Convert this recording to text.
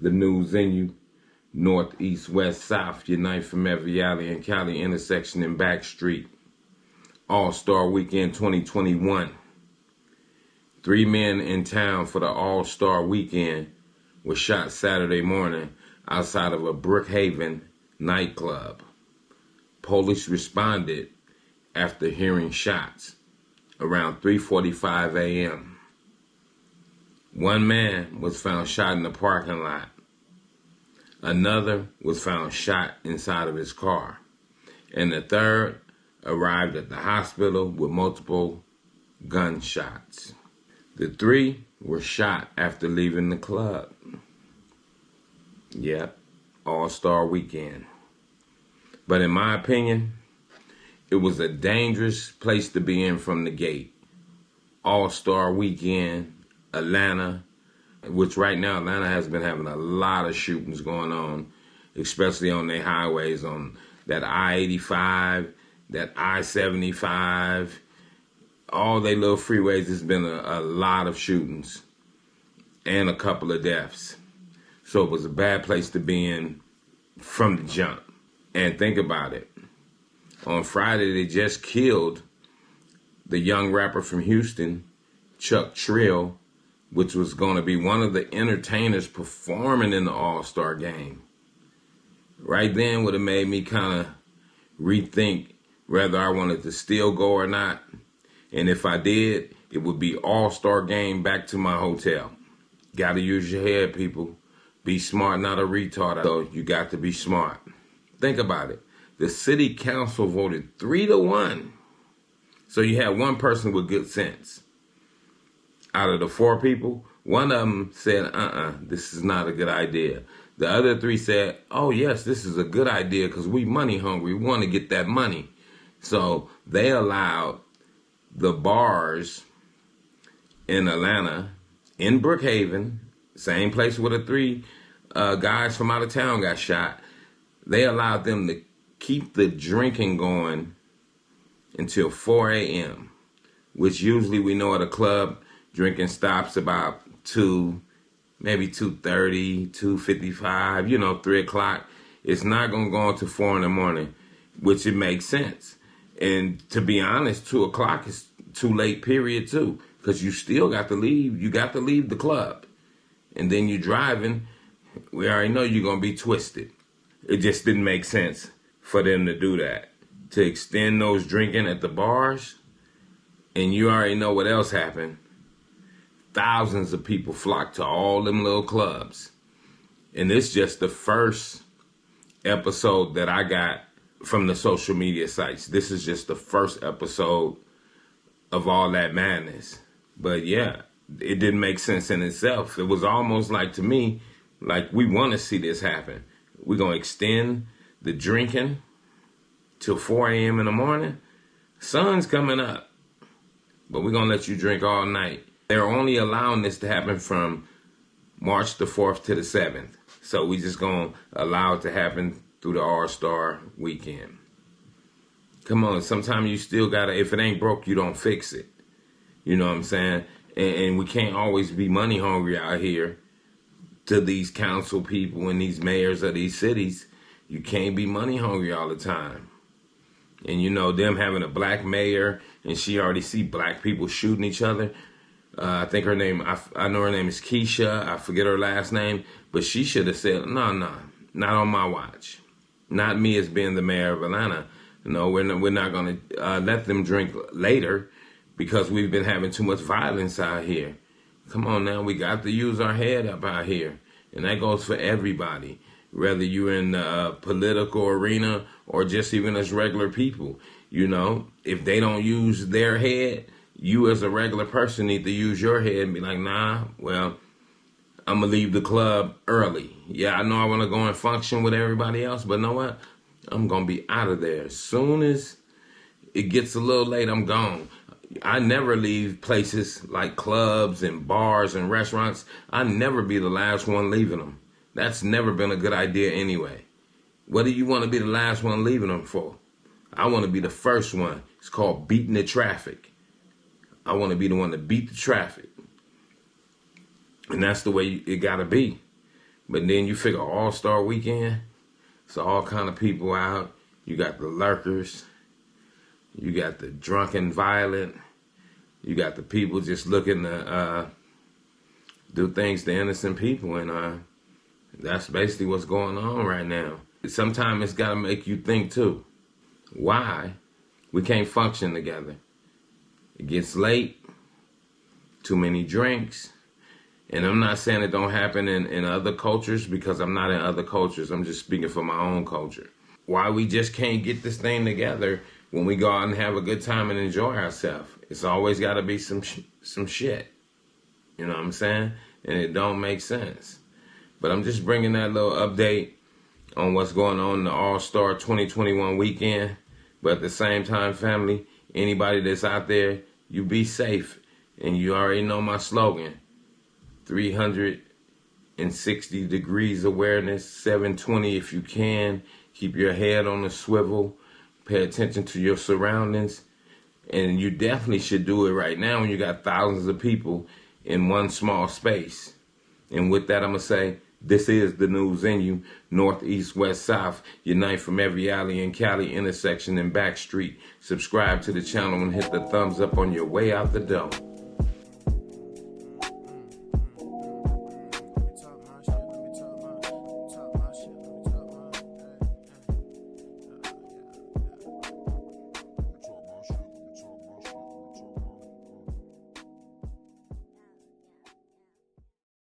The news in you. North, east, west, south, unite from every alley and Cali intersection and back street. All-Star Weekend 2021. 3 men in town for the All-Star Weekend were shot Saturday morning outside of a Brookhaven nightclub. Police responded after hearing shots around 3:45 a.m. One man was found shot in the parking lot. Another was found shot inside of his car. And the third arrived at the hospital with multiple gunshots. The 3 were shot after leaving the club. Yep, All-Star Weekend. But in my opinion, it was a dangerous place to be in from the gate. All-Star Weekend, Atlanta, which right now Atlanta has been having a lot of shootings going on, especially on their highways, on that I-85, that I-75, all their little freeways. There's been a lot of shootings and a couple of deaths. So it was a bad place to be in from the jump. And think about it. On Friday, they just killed the young rapper from Houston, Chuck Trill, which was going to be one of the entertainers performing in the All-Star game. Right then would have made me kind of rethink whether I wanted to still go or not. And if I did, it would be All-Star game back to my hotel. Got to use your head, people. Be smart, not a retard. So you got to be smart. Think about it. The city council voted 3-1. So you had one person with good sense. Out of the 4 people, one of them said, this is not a good idea. The other 3 said, oh, yes, this is a good idea because we money hungry. We want to get that money. So they allowed the bars in Atlanta, in Brookhaven, same place where the 3 guys from out of town got shot. They allowed them to keep the drinking going until 4 a.m., which usually we know at a club, drinking stops about 2, maybe 2:30, 2:55, 3 o'clock. It's not going to go until 4 in the morning, which it makes sense. And to be honest, 2 o'clock is too late, period, too, because you still got to leave. You got to leave the club. And then you're driving. We already know you're going to be twisted. It just didn't make sense for them to do that, to extend those drinking at the bars. And you already know what else happened. Thousands of people flocked to all them little clubs. And it's just the first episode that I got from the social media sites. This is just the first episode of all that madness. But yeah, it didn't make sense in itself. It was almost like, to me, like we want to see this happen. We're going to extend the drinking till 4 a.m. in the morning. Sun's coming up, but we're going to let you drink all night. They're only allowing this to happen from March the 4th to the 7th. So we just going to allow it to happen through the All-Star Weekend. Come on, sometimes you still got to, if it ain't broke, you don't fix it. You know what I'm saying? And we can't always be money hungry out here to these council people and these mayors of these cities. You can't be money hungry all the time. And them having a black mayor, and she already see black people shooting each other. I think her name, I know her name is Keisha. I forget her last name. But she should have said, no, not on my watch. Not me as being the mayor of Atlanta. No, we're not going to let them drink later because we've been having too much violence out here. Come on now, we got to use our head up out here. And that goes for everybody, whether you're in the political arena or just even as regular people. If they don't use their head, you as a regular person need to use your head and be like, nah, well, I'm going to leave the club early. Yeah, I know I want to go and function with everybody else, but you know what? I'm going to be out of there. As soon as it gets a little late, I'm gone. I never leave places like clubs and bars and restaurants. I never be the last one leaving them. That's never been a good idea anyway. What do you want to be the last one leaving them for? I want to be the first one. It's called beating the traffic. I want to be the one to beat the traffic. And that's the way it got to be. But then you figure All-Star Weekend, so all kind of people out. You got the lurkers, you got the drunken violent, you got the people just looking to do things to innocent people, and that's basically what's going on right now. Sometimes it's got to make you think too. Why we can't function together? It gets late, too many drinks, and I'm not saying it don't happen in other cultures, because I'm not in other cultures. I'm just speaking for my own culture. Why we just can't get this thing together when we go out and have a good time and enjoy ourselves? It's always got to be some shit. You know what I'm saying? And it don't make sense. But I'm just bringing that little update on what's going on in the All-Star 2021 weekend. But at the same time, family, anybody that's out there, you be safe. And you already know my slogan: 360 degrees awareness, 720 if you can. Keep your head on the swivel. Pay attention to your surroundings. And you definitely should do it right now when you got thousands of people in one small space. And with that, I'm going to say, this is the news in you. North, east, west, south. Unite from every alley and Cali intersection and back street. Subscribe to the channel and hit the thumbs up on your way out the door.